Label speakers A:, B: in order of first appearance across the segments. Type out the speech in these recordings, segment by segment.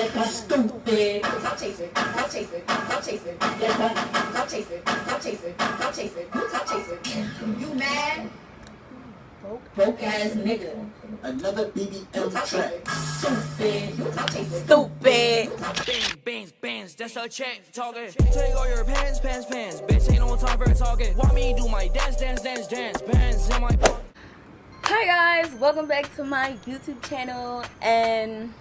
A: Stupid. I'll chase it. I'll chase it. I'll chase it. I'll chase it. I'll chase it. I'll chase it. I'll chase it. You mad? Broke ass nigga.
B: Another BBM track.
A: Stupid. Stupid.
C: Bands, that's a check talking. Take all your pants. Bitch, ain't no time for talking. Want me do my dance. Bands in my pocket.
D: Hi guys, welcome back to my YouTube channel, and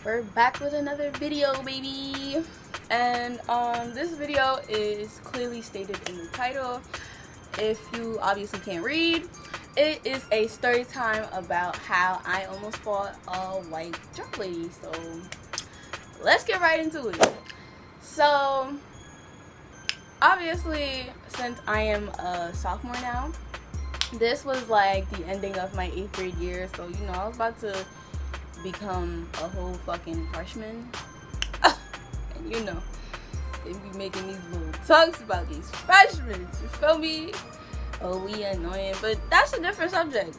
D: we're back with another video, baby. And this video is clearly stated in the title. If you obviously can't read, it is a story time about how I almost fought a white drunk lady. So let's get right into it. So obviously, since I am a sophomore now, this was like the ending of my 8th grade year, so you know I was about to become a whole fucking freshman. And you know they be making these little talks about these freshmen, you feel me? Oh, we annoying, but that's a different subject.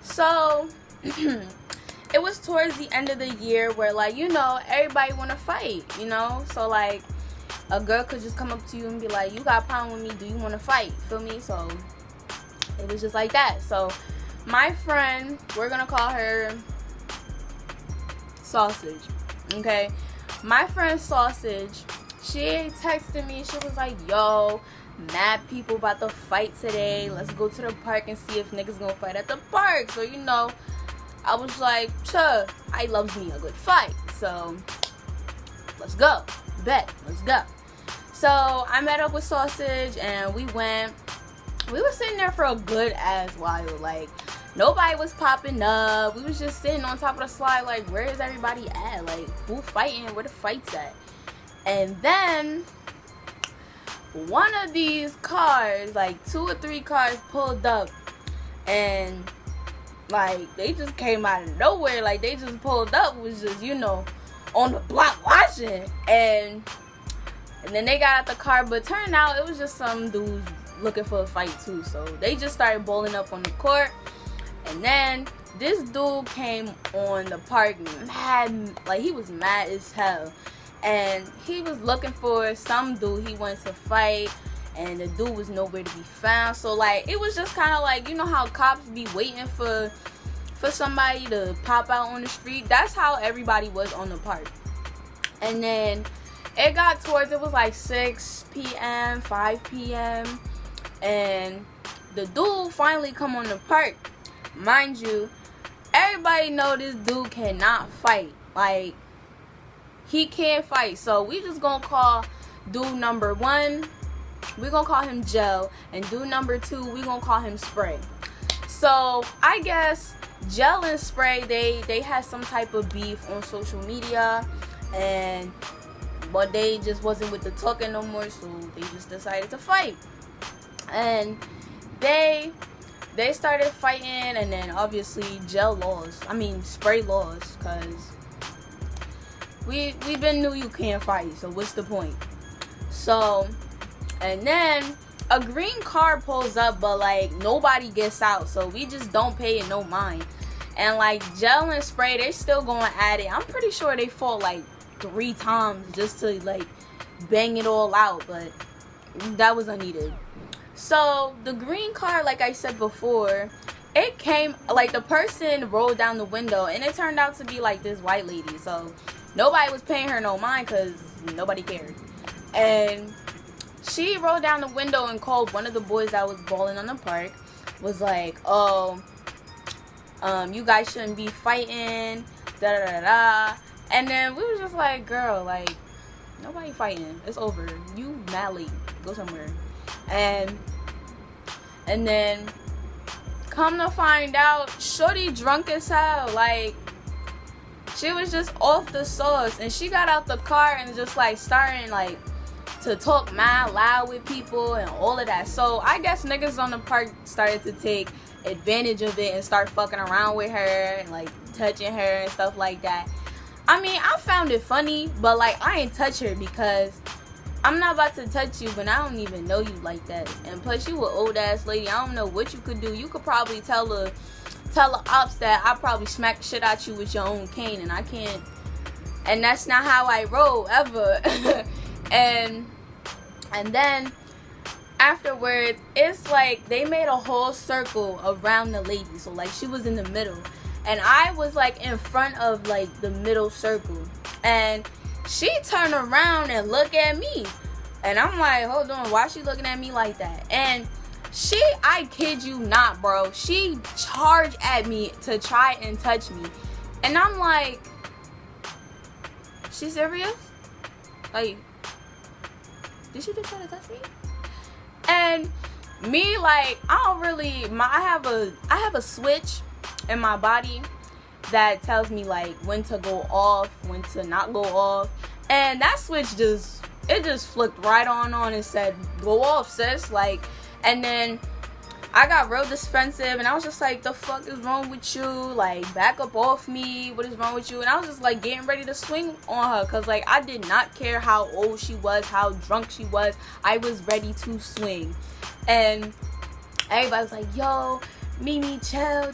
D: So it was towards the end of the year where, like, you know, everybody want to fight, you know? So like a girl could just come up to you and be like, you got a problem with me, do you want to fight? Feel me? So it was just like that. So my friend, we're gonna call her Sausage, okay? My friend Sausage, she texted me. She was like, yo, mad people about to fight today, let's go to the park and see if niggas gonna fight at the park. So you know, I was like, sure, I loves me a good fight, so let's go. Bet, let's go. So I met up with Sausage and we went. We were sitting there for a good ass while. Like, nobody was popping up. We was just sitting on top of the slide like, where is everybody at? Like, who fighting? Where the fight's at? And then one of these cars, like 2 or 3 cars, pulled up, and like they just came out of nowhere. Like, they just pulled up, was just, you know, on the block watching. And then they got out the car, but turned out it was just some dudes looking for a fight too. So they just started bowling up on the court, and then this dude came on the park mad, like he was mad as hell, and he was looking for some dude he wanted to fight, and the dude was nowhere to be found. So like it was just kind of like, you know how cops be waiting for somebody to pop out on the street? That's how everybody was on the park. And then it got towards, it was like 6 p.m., 5 p.m., and the dude finally come on the park. Mind you, everybody know this dude cannot fight. Like, he can't fight. So we just gonna call dude number 1, we gonna call him Gel, and dude number 2, we gonna call him Spray. So I guess Gel and Spray, they had some type of beef on social media, but they just wasn't with the talking no more, so they just decided to fight. And they started fighting, and then obviously Spray lost, because we been knew you can't fight, so what's the point? So, and then a green car pulls up, but like nobody gets out, so we just don't pay it no mind. And like Gel and Spray, they still going at it. I'm pretty sure they fought like 3 times just to like bang it all out, but that was unneeded. So the green car, like I said before, it came, like the person rolled down the window, and it turned out to be like this white lady. So nobody was paying her no mind because nobody cared. And she rolled down the window and called one of the boys that was balling on the park, was like, oh, you guys shouldn't be fighting, da da da da. And then we was just like, girl, like, nobody fighting, it's over, you mad late, go somewhere. And then come to find out, shorty drunk as hell. Like, she was just off the sauce, and she got out the car and just like starting like to talk mad loud with people and all of that. So I guess niggas on the park started to take advantage of it and start fucking around with her and like touching her and stuff like that. I mean, I found it funny, but like I ain't touch her because I'm not about to touch you, but I don't even know you like that. And plus, you an old ass lady. I don't know what you could do. You could probably tell the ops that I probably smack the shit out you with your own cane, and I can't And that's not how I roll ever. and then afterwards, it's like they made a whole circle around the lady. So like she was in the middle. And I was like in front of like the middle circle. And she turned around and looked at me. And I'm like, hold on, why is she looking at me like that? And she, I kid you not, bro, she charged at me to try and touch me. And I'm like, she serious? Like, did she just try to touch me? And me, like, I don't really, I have a switch in my body that tells me like when to go off, when to not go off. And that switch just flipped right on and said, go off, sis. Like, and then I got real defensive, and I was just like, the fuck is wrong with you? Like, back up off me. What is wrong with you? And I was just like getting ready to swing on her, because like I did not care how old she was, how drunk she was. I was ready to swing. And everybody was like, yo, Mimi, chill,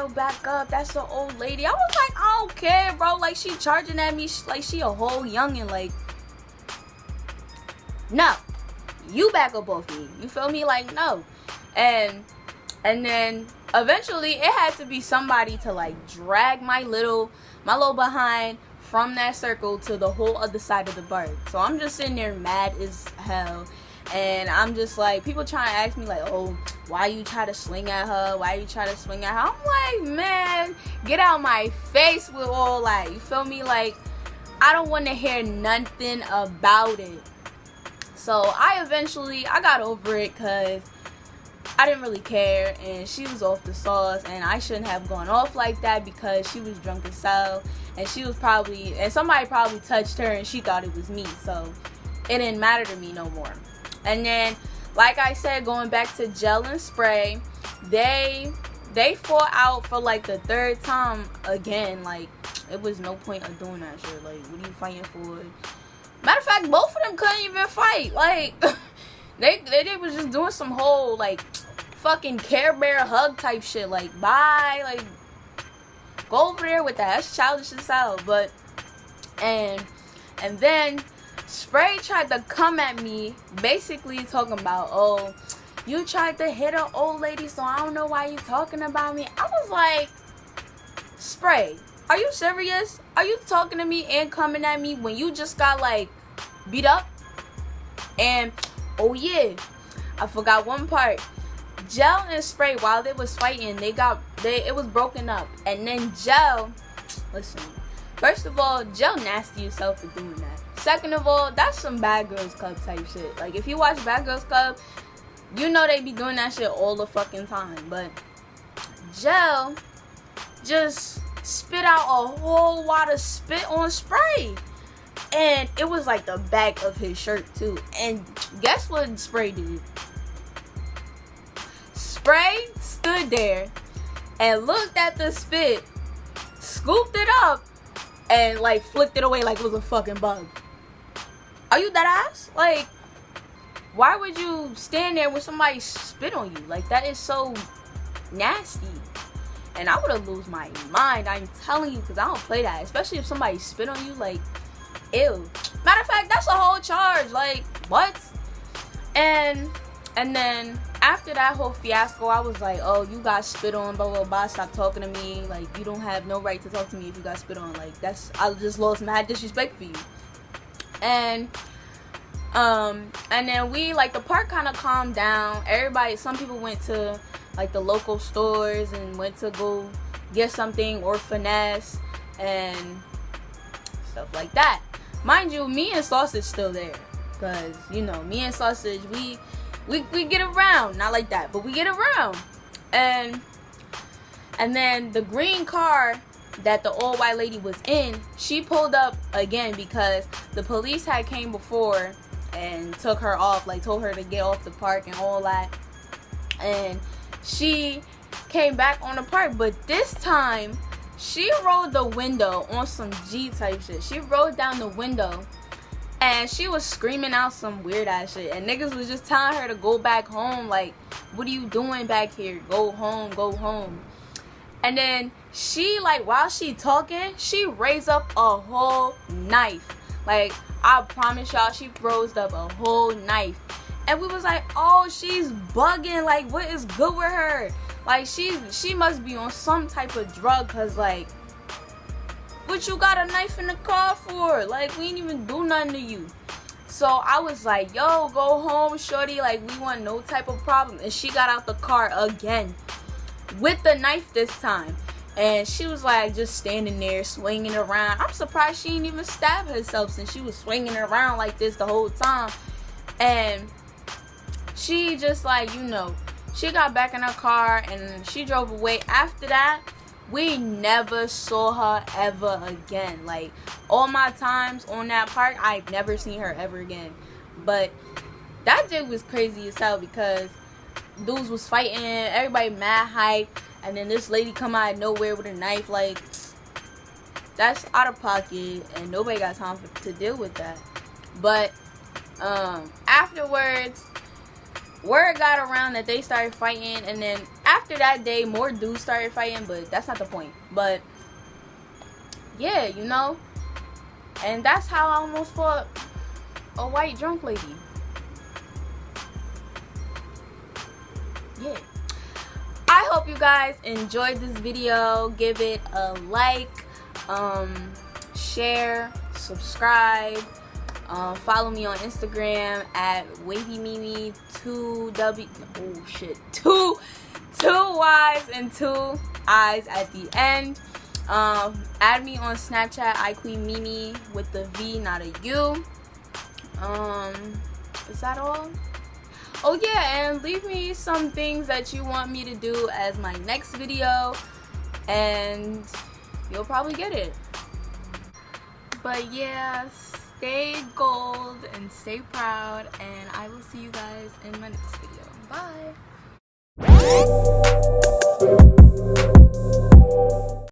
D: back up. That's the old lady. I was like, I don't care, bro. Like, she charging at me like she a whole youngin'. Like, no, you back up off me. You feel me? Like, no. And then eventually it had to be somebody to like drag my little behind from that circle to the whole other side of the park. So I'm just sitting there mad as hell. And I'm just like, people trying to ask me like, oh, why you try to swing at her? Why you try to swing at her? I'm like, man, get out my face with all that. You feel me? Like, I don't want to hear nothing about it. So I got over it because I didn't really care. And she was off the sauce. And I shouldn't have gone off like that because she was drunk as hell. And she was and somebody probably touched her and she thought it was me. So it didn't matter to me no more. And then, like I said, going back to Gel and Spray, they fought out for like the third time again. Like, it was no point of doing that shit. Like, what are you fighting for? Matter of fact, both of them couldn't even fight. Like, they was just doing some whole like fucking Care Bear hug type shit. Like, bye. Like, go over there with that. That's childish as hell. But and then Spray tried to come at me, basically talking about, oh, you tried to hit an old lady, so I don't know why you talking about me. I was like, Spray, are you serious? Are you talking to me and coming at me when you just got like beat up? And oh yeah, I forgot one part. Gel and Spray, while they was fighting, it was broken up. And then Gel, listen, first of all, Gel nasty yourself for doing that. Second of all, that's some Bad Girls Club type shit. Like, if you watch Bad Girls Club, you know they be doing that shit all the fucking time. But Gel just spit out a whole wad of spit on Spray. And it was like the back of his shirt too. And guess what Spray did? Spray stood there and looked at the spit, scooped it up, and like flicked it away like it was a fucking bug. Are you that ass? Like, why would you stand there with somebody spit on you? Like, that is so nasty. And I would have lost my mind, I'm telling you, because I don't play that. Especially if somebody spit on you, like, ew. Matter of fact, that's a whole charge. Like, what? And then after that whole fiasco, I was like, oh, you got spit on, blah, blah, blah. Stop talking to me. Like, you don't have no right to talk to me if you got spit on. Like, I just lost mad disrespect for you. And then the park kind of calmed down. Some people went to like the local stores and went to go get something or finesse and stuff like that. Mind you, me and Sausage still there, cause you know, me and Sausage, we get around, not like that, but we get around. And then the green car that the old white lady was in, she pulled up again because the police had came before and took her off, like told her to get off the park and all that. And she came back on the park, but this time she rolled the window on some G type shit. She rolled down the window and she was screaming out some weird ass shit, and niggas was just telling her to go back home. Like, what are you doing back here? Go home, go home. And then she, like, while she talking, she raised up a whole knife. Like, I promise y'all, she rose up a whole knife. And we was like, oh, she's bugging. Like, what is good with her? Like, she must be on some type of drug, cause like, what you got a knife in the car for? Like, we ain't even do nothing to you. So I was like, yo, go home, shorty. Like, we want no type of problem. And she got out the car again with the knife this time. And she was like just standing there swinging around. I'm surprised she didn't even stab herself since she was swinging around like this the whole time. And she just like, you know, she got back in her car and she drove away. After that, we never saw her ever again. Like, all my times on that park, I've never seen her ever again. But that day was crazy as hell because dudes was fighting, everybody mad hype, and then this lady come out of nowhere with a knife. Like, that's out of pocket and nobody got time to deal with that. But afterwards, word got around that they started fighting, and then after that day more dudes started fighting, but that's not the point. But yeah, you know, and that's how I almost fought a white drunk lady. Yeah, I hope you guys enjoyed this video. Give it a like, share, subscribe. Follow me on Instagram at WavyMimi 2W. Oh shit, two Y's and 2 I's at the end. Add me on Snapchat, iQueenMimi with the V, not a U. Is that all? Oh yeah, and leave me some things that you want me to do as my next video, and you'll probably get it. But yeah, stay gold and stay proud, and I will see you guys in my next video. Bye.